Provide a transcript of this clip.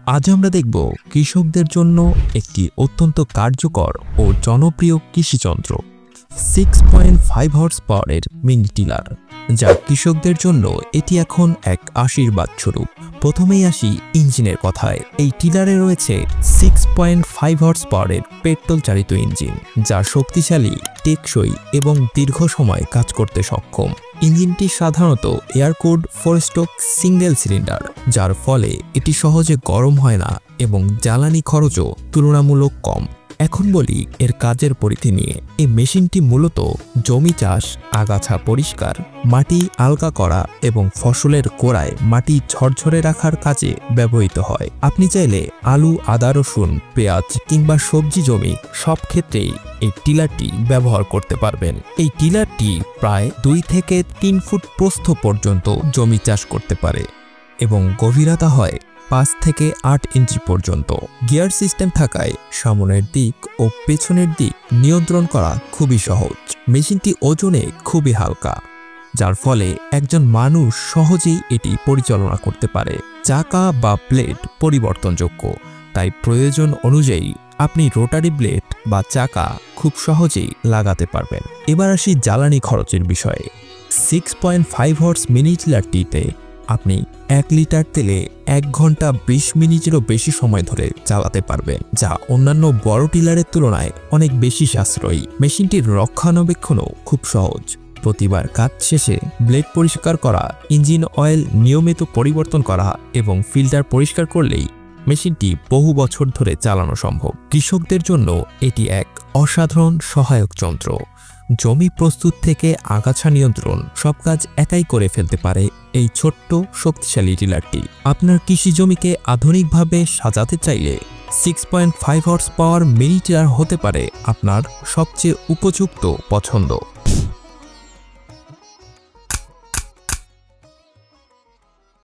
আজ আমরা দেখব কৃষকদের জন্য একটি অত্যন্ত কার্যকর ও জনপ্রিয় কৃষিযন্ত্র 6.5 হর্স পাওয়ারের মিনি টিলার, যা কৃষকদের জন্য এটি এখন এক আশীর্বাদ স্বরূপ। প্রথমেই আসি ইঞ্জিনের কথায়। এই টিলারে রয়েছে 6.5 হর্স পাওয়ারের পেট্রোল চালিত ইঞ্জিন, যা শক্তিশালী, টেকসই এবং দীর্ঘ সময় কাজ করতে সক্ষম। ইঞ্জিনটি সাধারণত এয়ারকুলড 4 স্ট্রোক সিঙ্গেল সিলিন্ডার, যার ফলে এটি সহজে গরম হয় না এবং জ্বালানি খরচও তুলনামূলক কম। এখন বলি এর কাজের পরিধি নিয়ে। এই মেশিনটি মূলত জমি চাষ, আগাছা পরিষ্কার, মাটি আলগা করা এবং ফসলের গোড়ায় মাটি ঝরঝরে রাখার কাজে ব্যবহৃত হয়। আপনি চাইলে আলু, আদা, রসুন, পেঁয়াজ কিংবা সবজি জমি সব ক্ষেত্রেই এই টিলারটি ব্যবহার করতে পারবেন। এই টিলারটি প্রায় 2 থেকে 3 ফুট প্রস্থ পর্যন্ত জমি চাষ করতে পারে এবং গভীরতা হয় 5 থেকে 8 ইঞ্চি পর্যন্ত। গিয়ার সিস্টেম থাকায় সামনের দিক ও পেছনের দিক নিয়ন্ত্রণ করা খুবই সহজ। মেশিনটি ওজনে খুবই হালকা, যার ফলে একজন মানুষ সহজেই এটি পরিচালনা করতে পারে। চাকা বা ব্লেড পরিবর্তনযোগ্য, তাই প্রয়োজন অনুযায়ী আপনি রোটারি ব্লেড বা চাকা খুব সহজেই লাগাতে পারবেন। এবার আসি জ্বালানি খরচের বিষয়ে। 6.5 হর্স মিনি টিলারটিতে আপনি 1 লিটার তেলে 1 ঘন্টা 20 মিনিটেরও বেশি সময় ধরে চালাতে পারবেন, যা অন্যান্য বড় টিলারের তুলনায় অনেক বেশি সাশ্রয়ী। মেশিনটির রক্ষণাবেক্ষণও খুব সহজ। প্রতিবার কাজ শেষে ব্লেড পরিষ্কার করা, ইঞ্জিন অয়েল নিয়মিত পরিবর্তন করা এবং ফিল্টার পরিষ্কার করলেই মেশিনটি বহু বছর ধরে চালানো সম্ভব। কৃষকদের জন্য এটি এক অসাধারণ সহায়ক যন্ত্র। জমি প্রস্তুত থেকে আগাছা নিয়ন্ত্রণ সব কাজ একাই করে ফেলতে পারে এই ছোট্ট শক্তিশালী টিলারটি। আপনার কৃষি জমিকে আধুনিকভাবে সাজাতে চাইলে 6.5 হর্স পাওয়ার মিনি টিলার হতে পারে আপনার সবচেয়ে উপযুক্ত পছন্দ।